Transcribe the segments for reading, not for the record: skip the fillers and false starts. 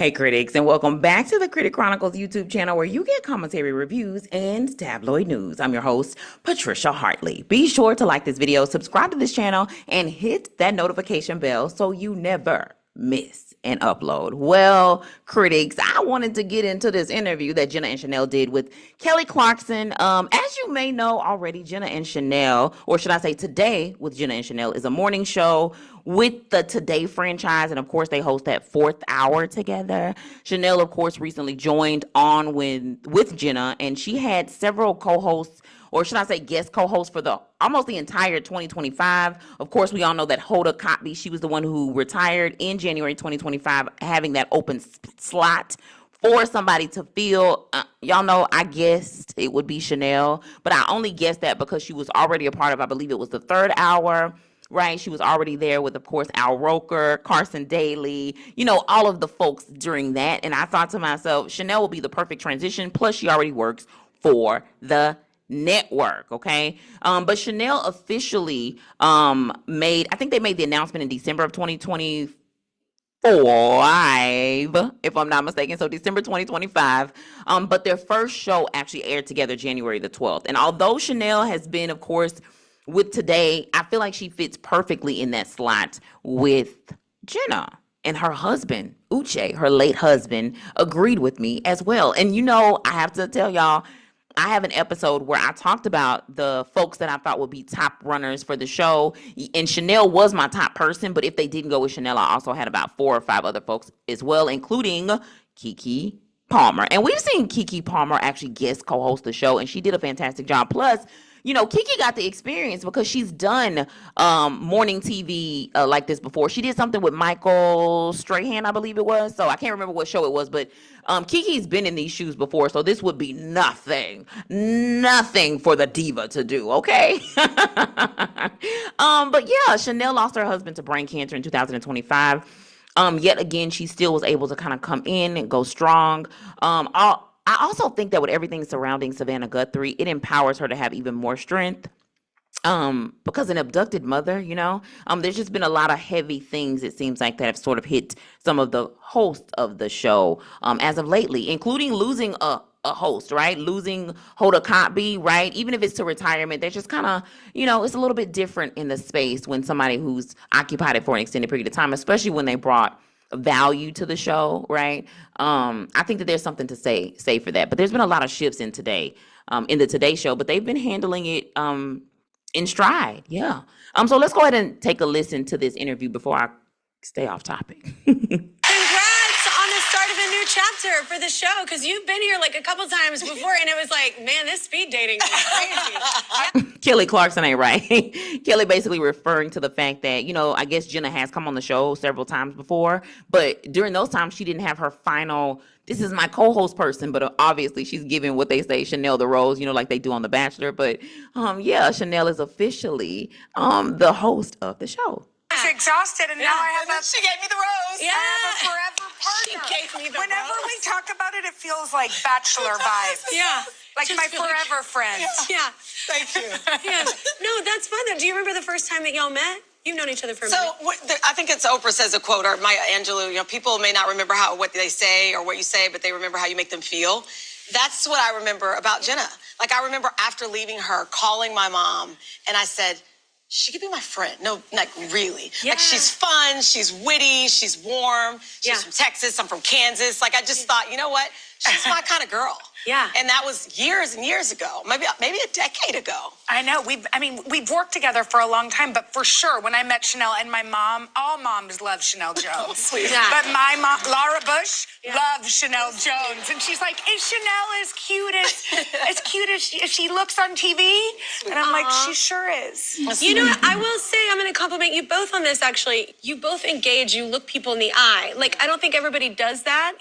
Hey critics, and welcome back to the Critic Chronicles YouTube channel where you get commentary, reviews, and tabloid news. I'm your host, Patricia Hartley. Be sure to like this video, subscribe to this channel, and hit that notification bell so you never miss an upload. Well, critics, I wanted to get into this interview that Jenna and Sheinelle did with Kelly Clarkson. As you may know already, Jenna and Sheinelle, or should I say Today with Jenna and Sheinelle, is a morning show with the Today franchise, and of course they host that fourth hour together. Sheinelle, of course, recently joined on with Jenna, and she had several co-hosts, or should I say guest co-hosts, for almost the entire 2025. Of course, we all know that Hoda Kotb, she was the one who retired in January 2025, having that open slot for somebody to fill. Y'all know I guessed it would be Sheinelle, but I only guessed that because she was already a part of, I believe it was the third hour. Right, she was already there with, of course, Al Roker, Carson Daly, all of the folks during that. And I thought to myself, Sheinelle will be the perfect transition. Plus, she already works for the network, okay? But Sheinelle officially I think they made the announcement in December of 2025, if I'm not mistaken. So December 2025. But their first show actually aired together January the 12th. And although Sheinelle has been, of course, with Today, I feel like she fits perfectly in that slot with Jenna. And her husband, Uche, her late husband, agreed with me as well. And I have to tell y'all, I have an episode where I talked about the folks that I thought would be top runners for the show. And Sheinelle was my top person, but if they didn't go with Sheinelle, I also had about 4 or 5 other folks as well, including Keke Palmer. And we've seen Keke Palmer actually guest co-host the show, and she did a fantastic job. Plus, Keke got the experience because she's done morning TV like this before. She did something with Michael Strahan, I believe it was. So I can't remember what show it was, but Keke's been in these shoes before. So this would be nothing for the diva to do, okay? But yeah, Sheinelle lost her husband to brain cancer in 2025. Yet again, she still was able to kind of come in and go strong. I also think that with everything surrounding Savannah Guthrie, it empowers her to have even more strength. Because an abducted mother, there's just been a lot of heavy things, it seems like, that have sort of hit some of the hosts of the show as of lately, including losing a host, right? Losing Hoda Kotb, right? Even if it's to retirement, they're just kind of, it's a little bit different in the space when somebody who's occupied it for an extended period of time, especially when they brought value to the show, right? I think that there's something to say for that. But there's been a lot of shifts in the Today show, but they've been handling it in stride. Yeah. So let's go ahead and take a listen to this interview before I stay off topic. Congrats on the start of a new chapter for the show, because you've been here like a couple times before, and it was like, man, this speed dating is crazy. Yeah. Kelly Clarkson ain't right. Kelly basically referring to the fact that, I guess Jenna has come on the show several times before, but during those times she didn't have her final, this is my co-host person, but obviously she's giving what they say Sheinelle the rose, like they do on The Bachelor. But yeah, Sheinelle is officially the host of the show. I was exhausted, and now I have she gave me the rose. I have a forever partner. She gave me the Whenever rose. we talk about it, it feels like Bachelor vibes. Yeah. Like Just my feel like- forever friend. Yeah. Thank you. Yeah. No, that's fun though. Do you remember the first time that y'all met? You've known each other for a minute. I think it's Oprah says a quote, or Maya Angelou, people may not remember what they say or what you say, but they remember how you make them feel. That's what I remember about Jenna. Like, I remember after leaving her, calling my mom, and I said, she could be my friend. No, like, really. Yeah. Like, she's fun, she's witty, she's warm, she's from Texas, I'm from Kansas. Like, I just thought, you know what? She's my kind of girl. Yeah. And that was years and years ago, maybe a decade ago. I know. We've worked together for a long time, but for sure, when I met Sheinelle and my mom, all moms love Sheinelle Jones. Sweet. Yeah. But my mom, Laura Bush, loves Sheinelle Jones. And she's like, is Sheinelle as cute as she looks on TV? And I'm like, she sure is. You know what? I will say, I'm going to compliment you both on this, actually. You both engage, you look people in the eye. Like, I don't think everybody does that.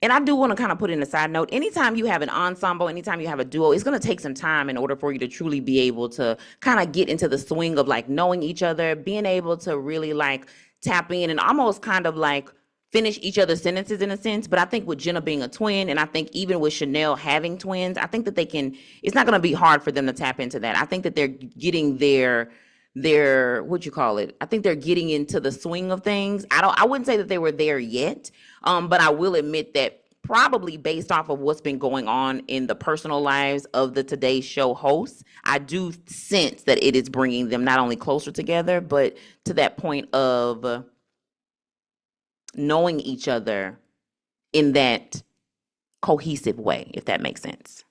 And I do want to kind of put in a side note, anytime you have an ensemble, anytime you have a duo, it's going to take some time in order for you to truly be able to kind of get into the swing of like knowing each other, being able to really like tap in and almost kind of like finish each other's sentences in a sense. But I think with Jenna being a twin, and I think even with Sheinelle having twins, I think that it's not going to be hard for them to tap into that. I think that they're getting their they're, what you call it? I think they're getting into the swing of things. I wouldn't say that they were there yet, but I will admit that probably based off of what's been going on in the personal lives of the Today Show hosts, I do sense that it is bringing them not only closer together, but to that point of knowing each other in that cohesive way, if that makes sense.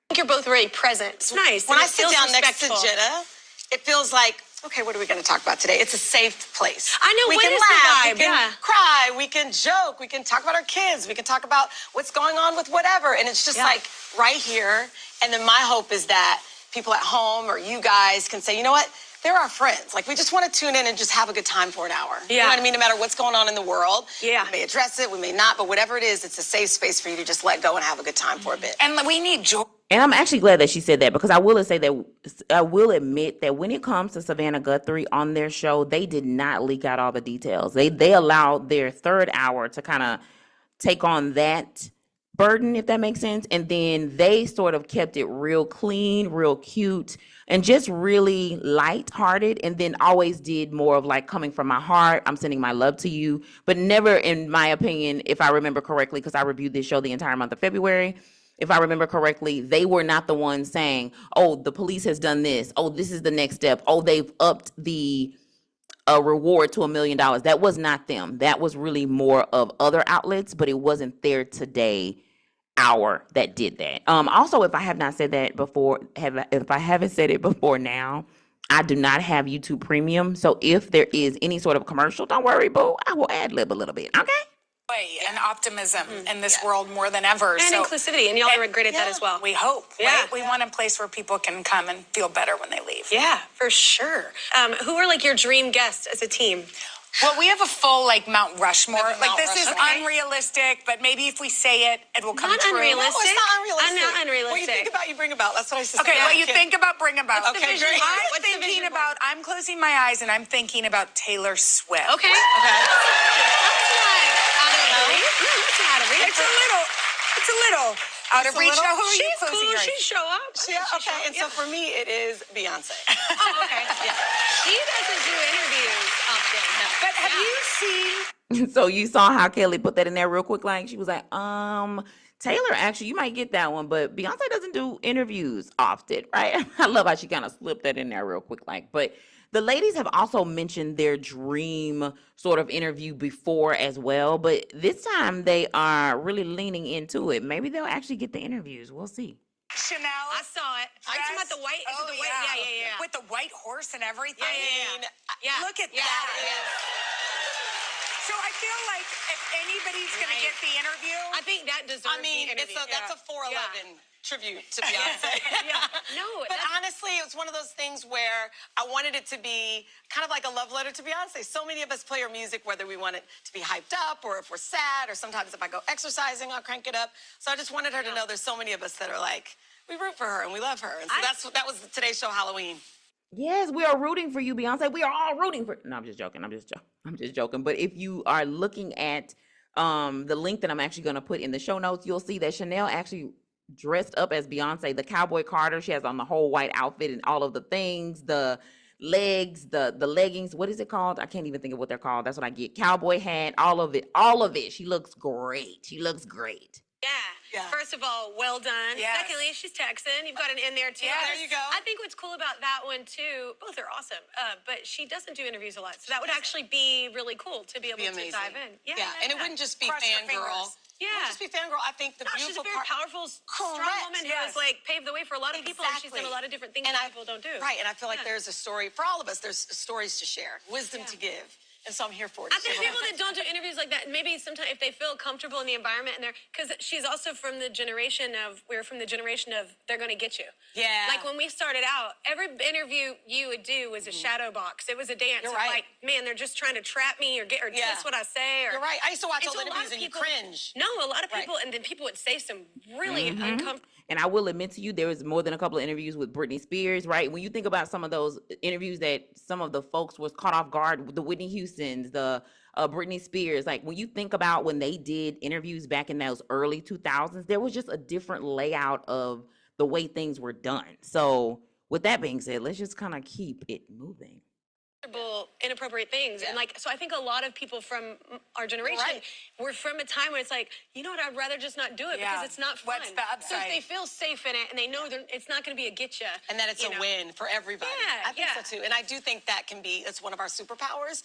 I think you're both very present. It's nice. When and I it sit feels down next to respectful. Jenna, it feels like, okay, what are we going to talk about today? It's a safe place. I know, we what can is the laugh, vibe? we can Yeah. cry, we can joke, we can talk about our kids, we can talk about what's going on with whatever. And it's just like right here. And then my hope is that people at home or you guys can say, you know what? They're our friends. Like, we just want to tune in and just have a good time for an hour. You know what I mean? No matter what's going on in the world. Yeah. We may address it, we may not, but whatever it is, it's a safe space for you to just let go and have a good time for a bit. And we need joy. And I'm actually glad that she said that, because I will admit that when it comes to Savannah Guthrie on their show, they did not leak out all the details. They allowed their third hour to kind of take on that burden, if that makes sense. And then they sort of kept it real clean, real cute, and just really lighthearted. And then always did more of like, coming from my heart, I'm sending my love to you. But never, in my opinion, if I remember correctly, because I reviewed this show the entire month of February, if I remember correctly, they were not the ones saying, oh, the police has done this. Oh, this is the next step. Oh, they've upped the reward to $1 million. That was not them. That was really more of other outlets, but it wasn't their Today hour that did that. Also, if I have not said that before, if I haven't said it before now, I do not have YouTube Premium. So if there is any sort of commercial, don't worry, boo. I will ad-lib a little bit, okay? And optimism in this world more than ever. And inclusivity, and y'all are great at that as well. We hope, right? We want a place where people can come and feel better when they leave. Yeah, for sure. Who are like your dream guests as a team? Well, we have a full Mount Rushmore. Mount This is Rushmore. unrealistic, but maybe if we say it, it will come Not true. unrealistic. No, it's not unrealistic. I'm not unrealistic. What you think about, you bring about. That's what I used to say. Okay, what you think about, bring about. What's the vision board? I'm What's the thinking vision board? about, I'm closing my eyes and I'm thinking about Taylor Swift. Okay. Okay. That's not out of reach. It's a little out of reach. Now, who are you She's closing cool. your eyes? She'd show up. Yeah, okay. And so for me, it is Beyonce. Oh, okay. Yeah. She doesn't do interviews often. No. But have you seen... So you saw how Kelly put that in there real quick. Like, she was like, Taylor, actually, you might get that one, but Beyonce doesn't do interviews often, right? I love how she kind of slipped that in there real quick. But the ladies have also mentioned their dream sort of interview before as well. But this time they are really leaning into it. Maybe they'll actually get the interviews. We'll see. Sheinelle? I saw it. Are you talking about the white? Is it the white? Yeah. With the white horse and everything. Yeah. Look at Yeah, that. it is. So I feel like if anybody's going to get the interview... I think that deserves I mean, the interview. that's a 411 tribute to Beyonce. No, But honestly, it was one of those things where I wanted it to be kind of like a love letter to Beyonce. So many of us play our music, whether we want it to be hyped up or if we're sad, or sometimes if I go exercising, I'll crank it up. So I just wanted her to know there's so many of us that are like, we root for her and we love her. And so that was Today's Show Halloween. Yes, we are rooting for you, Beyonce. We are all rooting for... No, I'm just joking. I'm just joking. But if you are looking at the link that I'm actually going to put in the show notes, you'll see that Sheinelle actually dressed up as Beyonce, the cowboy Carter. She has on the whole white outfit and all of the things, the legs, the leggings. What is it called? I can't even think of what they're called. That's what I get. Cowboy hat, all of it. She looks great. Yeah. First of all, well done. Yes. Secondly, she's Texan. You've got an in there too. Yes. There you go. I think what's cool about that one too, both are awesome, but she doesn't do interviews a lot. So that would actually be really cool to be able to dive in. Yeah, and it wouldn't just be Cross your fangirl. fingers. Yeah. It wouldn't just be fangirl. I think the She's a beautiful very part... powerful, strong Correct, woman who has paved the way for a lot of people, and she's done a lot of different things that people don't do. Right, and I feel like there's a story for all of us. There's stories to share, wisdom to give. And so I'm here for it. I think people that don't do interviews like that, maybe sometimes if they feel comfortable in the environment and because she's also from the generation of, they're going to get you. Yeah. Like when we started out, every interview you would do was a shadow box. It was a dance. You're Of right. like, man, they're just trying to trap me or twist what I say. Or, You're right. I used to watch and old so a lot interviews of and you people- cringe. No, a lot of people, and then people would say some really uncomfortable. And I will admit to you, there was more than a couple of interviews with Britney Spears, right? When you think about some of those interviews that some of the folks was caught off guard, the Whitney Houstons, the Britney Spears, like when you think about when they did interviews back in those early 2000s, there was just a different layout of the way things were done. So with that being said, let's just kind of keep it moving. inappropriate things. And like, so I think a lot of people from our generation were from a time where it's like, you know what, I'd rather just not do it because it's not fun. What's the So if upside? they feel safe in it and they know it's not going to be a getcha. And that it's a win for everybody. Yeah, I think so too. And I do think that's one of our superpowers.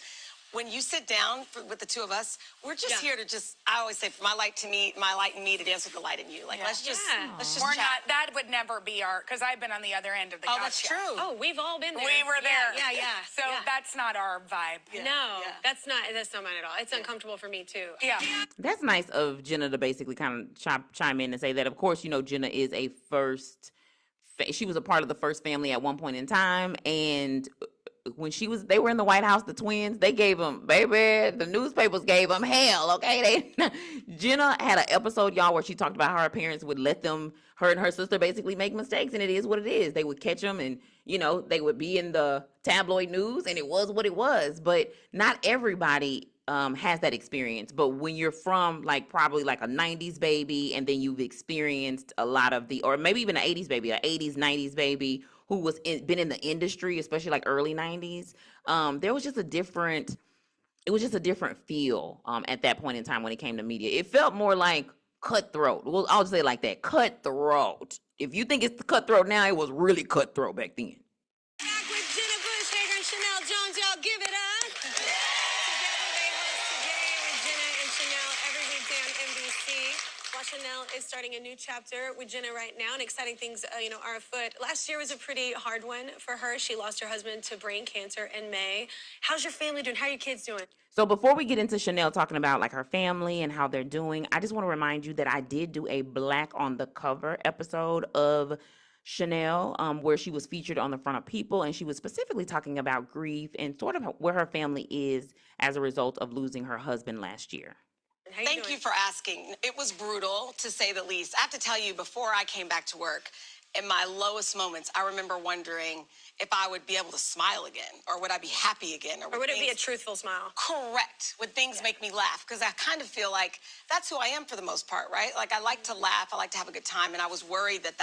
When you sit down with the two of us, we're just here to I always say, for my light in me to dance with the light in you. Like, let's just We're chat. not, that would never be because I've been on the other end of the couch. Oh, that's true. Oh, we've all been there. We were there. Yeah. So that's not our vibe. No, that's not mine at all. It's uncomfortable for me too. Yeah. That's nice of Jenna to basically kind of chime in and say that, of course, you know, Jenna is she was a part of the first family at one point in time, and when they were in the White House, the twins, they gave them, the newspapers gave them hell, okay? Jenna had an episode, y'all, where she talked about how her parents would let her and her sister basically make mistakes, and it is what it is. They would catch them, and, you know, they would be in the tabloid news, and it was what it was. But not everybody has that experience. But when you're from, like, probably like a 90s baby, and then you've experienced a lot of or maybe even an 80s baby, an 80s, 90s baby, who been in the industry, especially like early 90s, there was just a different feel at that point in time when it came to media. It felt more like cutthroat. Well, I'll just say it like that, cutthroat. If you think it's cutthroat now, it was really cutthroat back then. Back with Jenna and Sheinelle Jones, y'all give it up. Together they host Today with Jenna and Sheinelle every weekday on NBC. While Sheinelle is starting a new chapter with Jenna right now, and exciting things, are afoot. Last year was a pretty hard one for her. She lost her husband to brain cancer in May. How's your family doing? How are your kids doing? So before we get into Sheinelle talking about like her family and how they're doing, I just want to remind you that I did do a Black on the Cover episode of Sheinelle, where she was featured on the front of People, and she was specifically talking about grief and sort of where her family is as a result of losing her husband last year. Thank you for asking. It was brutal, to say the least. I have to tell you, before I came back to work, in my lowest moments, I remember wondering if I would be able to smile again, or would I be happy again? Or would it be a truthful smile? Correct. Would things make me laugh? Because I kind of feel like that's who I am for the most part, right? Like, I like to laugh. I like to have a good time. And I was worried that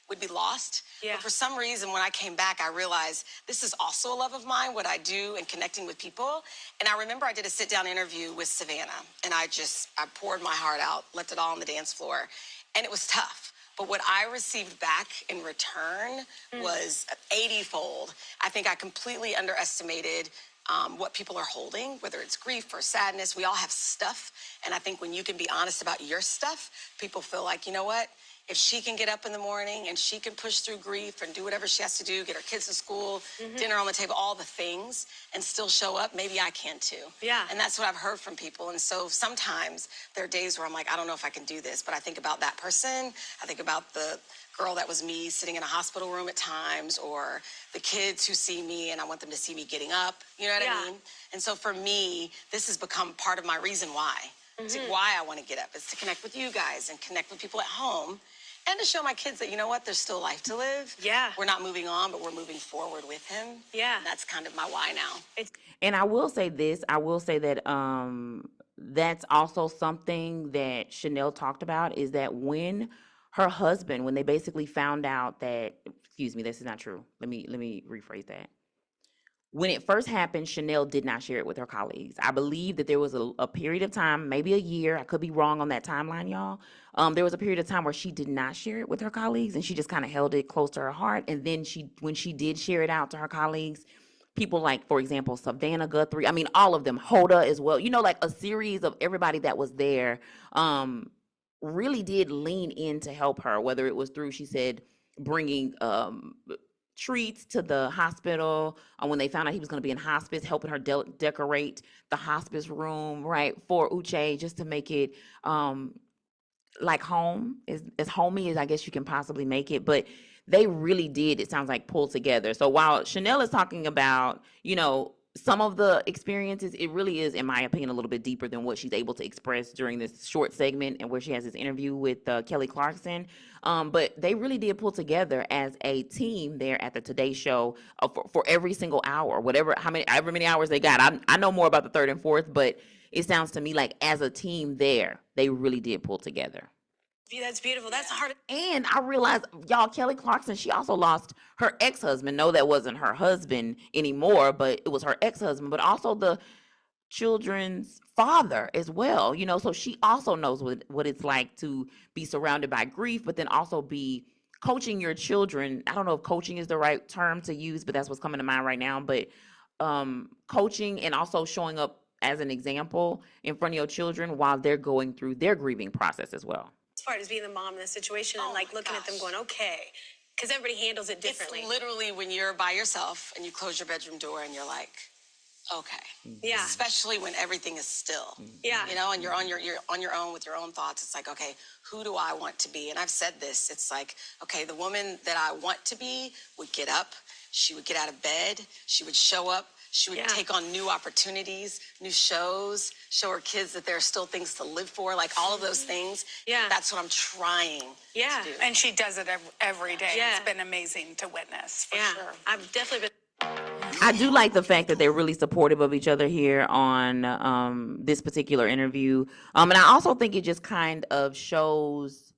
would be lost. Yeah. But for some reason, when I came back, I realized this is also a love of mine, what I do and connecting with people. And I remember I did a sit-down interview with Savannah, and I poured my heart out, left it all on the dance floor. And it was tough. But what I received back in return was 80-fold. I think I completely underestimated what people are holding, whether it's grief or sadness. We all have stuff. And I think when you can be honest about your stuff, people feel like, you know what? If she can get up in the morning and she can push through grief and do whatever she has to do, get her kids to school, dinner on the table, all the things, and still show up, maybe I can too. Yeah. And that's what I've heard from people. And so sometimes there are days where I'm like, I don't know if I can do this, but I think about that person. I think about the girl that was me sitting in a hospital room at times, or the kids who see me and I want them to see me getting up. You know what I mean? And so for me, this has become part of my reason why. Why I want to get up is to connect with you guys and connect with people at home. And to show my kids that, you know what, there's still life to live. Yeah. We're not moving on, but we're moving forward with him. Yeah. And that's kind of my why now. And I will say this, that that's also something that Sheinelle talked about, is that when her husband, when they basically found out that, excuse me, this is not true. Let me rephrase that. When it first happened, Sheinelle did not share it with her colleagues. I believe that there was a period of time, maybe a year, I could be wrong on that timeline, y'all. There was a period of time where she did not share it with her colleagues, and she just kind of held it close to her heart. And then when she did share it out to her colleagues, people like, for example, Savannah Guthrie, I mean, all of them, Hoda as well, you know, like a series of everybody that was there, really did lean in to help her, whether it was through, she said, bringing treats to the hospital when they found out he was going to be in hospice, helping her decorate the hospice room, right, for Uche, just to make it like home, as homey as I guess you can possibly make it. But they really did, it sounds like, pull together. So while Sheinelle is talking about, you know, some of the experiences, it really is, in my opinion, a little bit deeper than what she's able to express during this short segment and where she has this interview with Kelly Clarkson. But they really did pull together as a team there at the Today Show for every single hour, however many hours they got. I know more about the third and fourth, but it sounds to me like as a team there, they really did pull together. That's beautiful. That's the hard. And I realized, y'all, Kelly Clarkson, she also lost her ex-husband. No, that wasn't her husband anymore, but it was her ex-husband, but also the children's father as well. So she also knows what it's like to be surrounded by grief, but then also be coaching your children. I don't know if coaching is the right term to use, but that's what's coming to mind right now. But coaching and also showing up as an example in front of your children while they're going through their grieving process as well. Part is being the mom in this situation and like looking at them going, okay, because everybody handles it differently. It's literally when you're by yourself and you close your bedroom door and you're like, okay. Yeah. Especially when everything is still. Yeah. And you're on your own with your own thoughts. It's like, okay, who do I want to be? And I've said this. It's like, okay, the woman that I want to be would get up. She would get out of bed. She would show up. She would take on new opportunities, new shows, show her kids that there are still things to live for, like all of those things. Yeah. That's what I'm trying to do. And she does it every day. Yeah. It's been amazing to witness, for sure. I've definitely been. I do like the fact that they're really supportive of each other here on this particular interview. And I also think it just kind of shows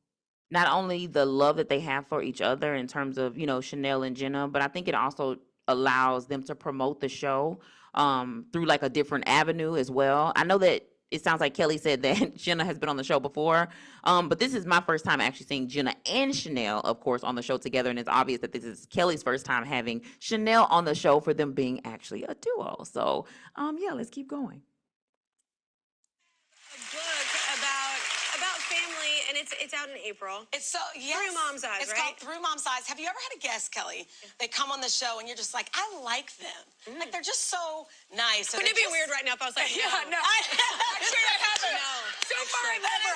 not only the love that they have for each other in terms of, Sheinelle and Jenna, but I think it also allows them to promote the show through like a different avenue as well. I know that it sounds like Kelly said that Jenna has been on the show before, but this is my first time actually seeing Jenna and Sheinelle, of course, on the show together, and it's obvious that this is Kelly's first time having Sheinelle on the show for them being actually a duo. So, yeah, let's keep going. A book about family, and it's out in April. It's so, yes. Through Mom's Eyes, It's right? called Through Mom's Eyes. Have you ever had a guest, Kelly? They come on the show and you're just like, I like them. Like, they're just so nice. Wouldn't it be weird right now if I was like, Yeah, no. Actually, that happened. No. So far, I never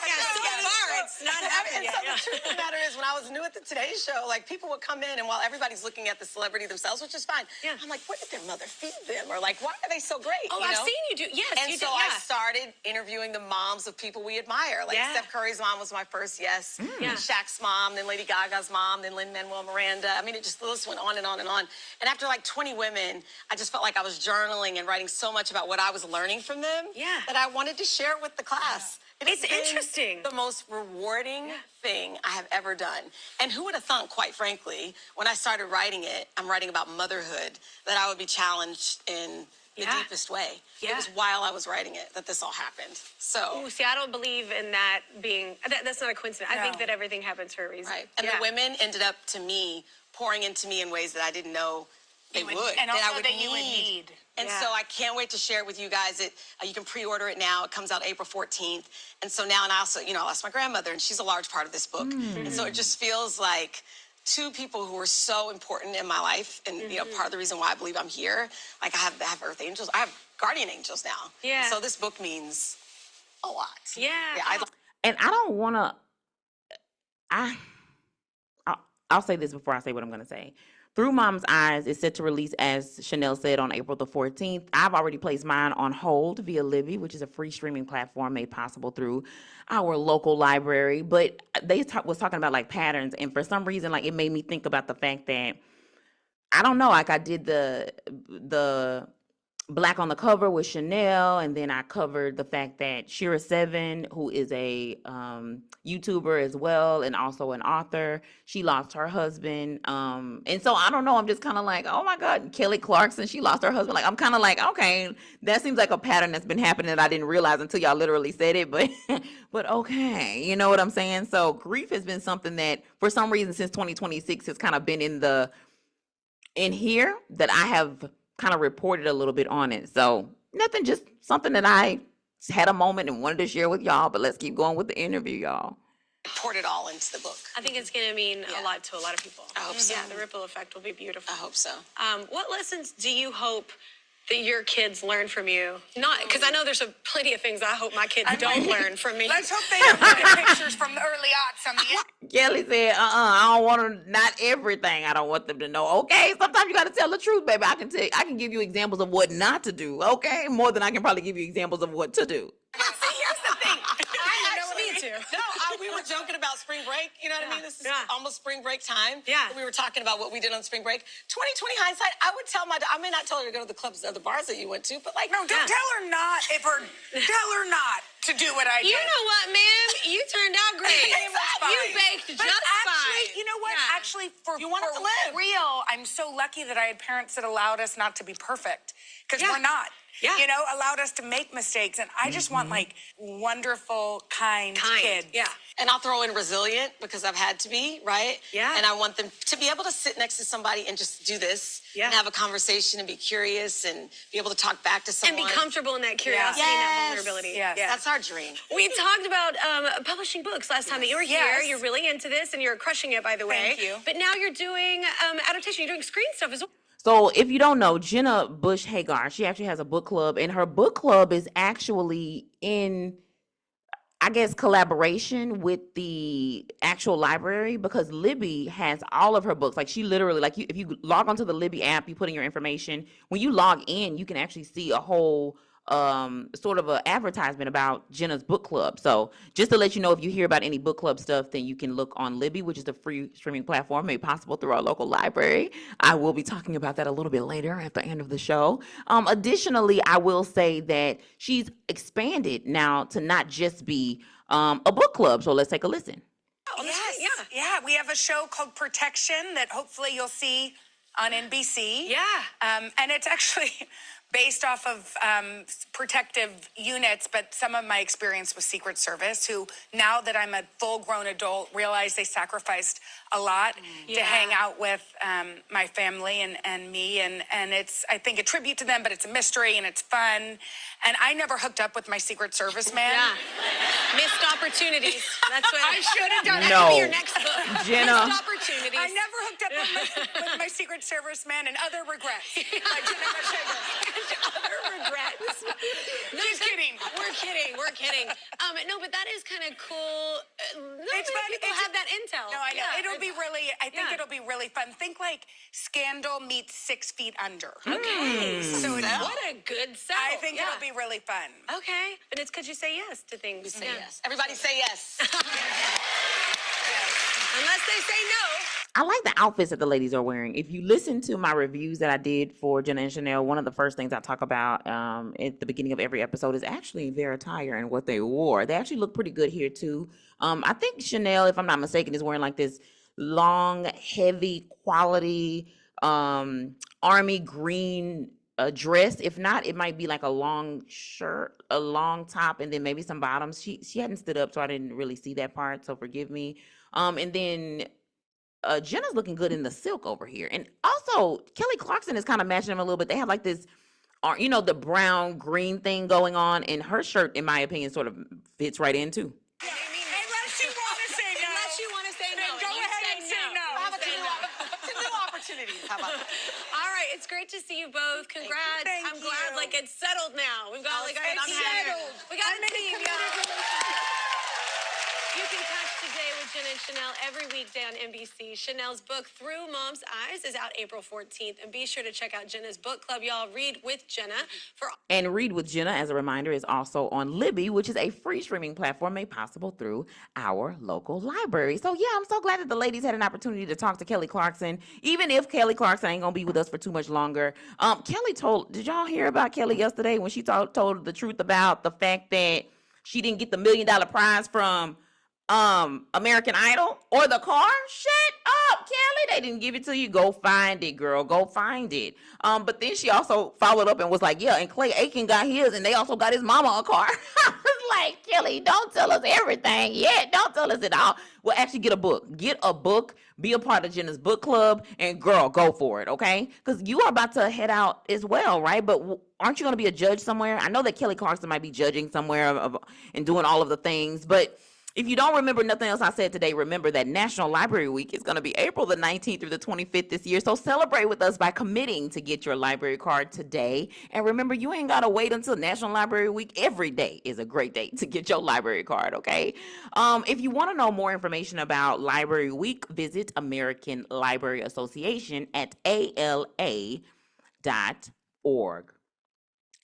It's not happening And so yet. the truth of the matter is, when I was new at the Today Show, like, people would come in, and while everybody's looking at the celebrity themselves, which is fine, I'm like, what did their mother feed them? Or like, why are they so great? Oh, I've seen you do. Yes, And you so did. I started interviewing the moms of people we admire. Like Steph Curry's mom was my first yes. Yeah. Shaq's mom, then Lady Gaga's mom, then Lin-Manuel Miranda. I mean, the list went on and on and on. And after like 20 women, I just felt like I was journaling and writing so much about what I was learning from them that I wanted to share it with the class. It's interesting. The most rewarding thing I have ever done. And who would have thought, quite frankly, when I started writing it, I'm writing about motherhood, that I would be challenged in the deepest way. It was while I was writing it that this all happened. So. Ooh, see, I don't believe in that being, that's not a coincidence. I think that everything happens for a reason. Right. And the women ended up, to me, pouring into me in ways that I didn't know they would. And also that I would that you would need. And so I can't wait to share it with you guys. You can pre-order it now. It comes out April 14th. And so now, and I also, I lost my grandmother, and she's a large part of this book. And so it just feels like two people who were so important in my life, and part of the reason why I believe I'm here. Like, I have earth angels. I have guardian angels now. Yeah. So this book means a lot. Yeah. And I don't want to. I'll say this before I say what I'm going to say. Through Mom's Eyes is set to release, as Sheinelle said, on April the 14th. I've already placed mine on hold via Libby, which is a free streaming platform made possible through our local library. But they was talking about like patterns, and for some reason, like, it made me think about the fact that, I don't know, like, I did the Black on the Cover with Sheinelle, and then I covered the fact that Shira7, who is a YouTuber as well and also an author, she lost her husband. And so I don't know, I'm just kind of like, oh my God, Kelly Clarkson, she lost her husband. Like, I'm kind of like, okay, that seems like a pattern that's been happening that I didn't realize until y'all literally said it, but okay, you know what I'm saying? So grief has been something that for some reason since 2026 has kind of been in here that I have kind of reported a little bit on it. So nothing, just something that I had a moment and wanted to share with y'all, but let's keep going with the interview, y'all. Poured it all into the book. I think it's going to mean a lot to a lot of people. I hope so. Yeah, the ripple effect will be beautiful. I hope so. What lessons do you hope that your kids learn from you? Not because I know there's plenty of things I hope my kids don't learn from me. Let's hope they don't look at pictures from the early aughts on the Kelly said, I don't want to, not everything I don't want them to know. Okay, sometimes you got to tell the truth, baby. I can give you examples of what not to do, okay? More than I can probably give you examples of what to do. See, here's the thing. We were to. joking about spring break. You know what I mean? This is almost spring break time. Yeah. We were talking about what we did on spring break. 2020 hindsight, I would tell I may not tell her to go to the clubs or the bars that you went to, but like. No, don't tell her not tell her not to do what I did. You know what, ma'am? You turned out great. Exactly. You baked But just actually, fine. you know what? Yeah. Actually, for You want it to live. real, I'm so lucky that I had parents that allowed us not to be perfect, because Yeah. we're not. Yeah. You know, allowed us to make mistakes, and I just want like wonderful, kind kids. Yeah. And I'll throw in resilient because I've had to be, right? Yeah. And I want them to be able to sit next to somebody and just do this Yeah. and have a conversation and be curious and be able to talk back to And someone. be comfortable in that curiosity and that vulnerability. Yes. Yeah. That's our dream. We talked about publishing books last time that you were here. Yes. You're really into this and you're crushing it, by the way. Thank you. But now you're doing adaptation. You're doing screen stuff as well. So if you don't know, Jenna Bush Hagar, she actually has a book club, and her book club is actually in, I guess, collaboration with the actual library, because Libby has all of her books. Like, she literally, like, if you log onto the Libby app, you put in your information. When you log in, you can actually see a whole sort of a advertisement about Jenna's book club. So just to let you know, if you hear about any book club stuff, then you can look on Libby, which is the free streaming platform made possible through our local library. I will be talking about that a little bit later at the end of the show. Additionally, I will say that she's expanded now to not just be a book club. So let's take a listen. Yes. Yeah. We have a show called Protection that hopefully you'll see on NBC. Yeah. And it's actually based off of protective units, but some of my experience with Secret Service, who, now that I'm a full-grown adult, realize they sacrificed a lot to hang out with my family and me, and it's, I think, a tribute to them, but it's a mystery and it's fun. And I never hooked up with my Secret Service man. Yeah. Missed opportunities. That's what I should have done. That No. could be your next book. Jenna. Missed opportunities. I never hooked up with my Secret Service man, and other regrets. Like Jenna Sheinelle. Other regrets. No, Just kidding. We're kidding. We're kidding. No, but that is kind of cool. Not It's many fun. people It's- have that intel. No, I know. Yeah, It'll be really, I think Yeah. it'll be really fun. Think like Scandal meets 6 Feet Under. Okay. So it's, What a good sell. I think Yeah. it'll be really fun. Okay. And it's because you say yes to things. We say yes. Everybody say yes. Unless they say no. I like the outfits that the ladies are wearing. If you listen to my reviews that I did for Jenna and Sheinelle, one of the first things I talk about at the beginning of every episode is actually their attire and what they wore. They actually look pretty good here too. I think Sheinelle, if I'm not mistaken, is wearing like this long, heavy quality army green dress. If not, it might be like a long shirt, a long top, and then maybe some bottoms. She hadn't stood up, so I didn't really see that part, so forgive me. And then Jenna's looking good in the silk over here. And also, Kelly Clarkson is kind of matching them a little bit. They have like this, you know, the brown green thing going on, and her shirt, in my opinion, sort of fits right in too. Unless you want to say no. Unless you want to say Then no. go and you ahead say and say no. Have a two new opportunities. How about that? All right, it's great to see you both. Congrats. Thank I'm glad you. like it's settled now. We've got like It's I'm happy. settled. We got I'm a in a team, committed y'all. relationship. You can catch Today with Jenna and Sheinelle every weekday on NBC. Sheinelle's book, Through Mom's Eyes, is out April 14th. And be sure to check out Jenna's book club, y'all. Read with Jenna. And Read with Jenna, as a reminder, is also on Libby, which is a free streaming platform made possible through our local library. So yeah, I'm so glad that the ladies had an opportunity to talk to Kelly Clarkson, even if Kelly Clarkson ain't gonna be with us for too much longer. Did y'all hear about Kelly yesterday when she told the truth about the fact that she didn't get the $1 million prize from American Idol or the car? Shut up, Kelly. They didn't give it to you. Go find it, girl. Go find it. But then she also followed up and was like, yeah, and Clay Aiken got his, and they also got his mama a car. I was like, Kelly, don't tell us everything yet. Don't tell us it all. Well, actually get a book. Get a book. Be a part of Jenna's book club, and girl, go for it, okay? Because you are about to head out as well, right? But aren't you going to be a judge somewhere? I know that Kelly Clarkson might be judging somewhere and doing all of the things, but if you don't remember nothing else I said today, remember that National Library Week is going to be April the 19th through the 25th this year. So celebrate with us by committing to get your library card today. And remember, you ain't got to wait until National Library Week. Every day is a great day to get your library card, okay? If you want to know more information about Library Week, visit American Library Association at ALA.org.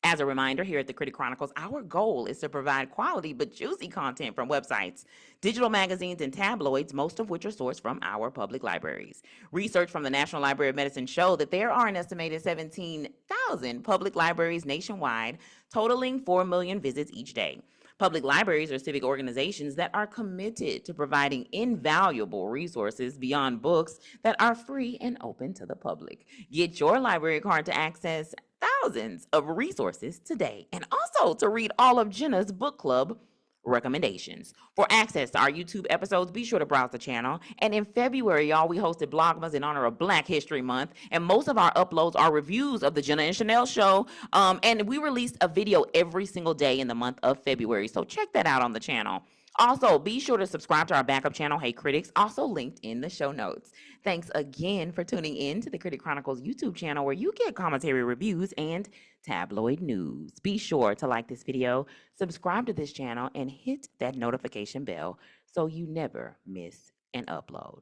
As a reminder, here at the Critic Chronicles, our goal is to provide quality but juicy content from websites, digital magazines, and tabloids, most of which are sourced from our public libraries. Research from the National Library of Medicine show that there are an estimated 17,000 public libraries nationwide, totaling 4 million visits each day. Public libraries are civic organizations that are committed to providing invaluable resources beyond books that are free and open to the public. Get your library card to access thousands of resources today, and also to read all of Jenna's book club recommendations. For access to our YouTube episodes, be sure to browse the channel. And in February, y'all, we hosted Blogmas in honor of Black History Month, and most of our uploads are reviews of the Jenna and Sheinelle show. And we released a video every single day in the month of February, so check that out on the channel. Also, be sure to subscribe to our backup channel, Hey Critics, also linked in the show notes. Thanks again for tuning in to the Critic Chronicles YouTube channel, where you get commentary, reviews, and tabloid news. Be sure to like this video, subscribe to this channel, and hit that notification bell so you never miss an upload.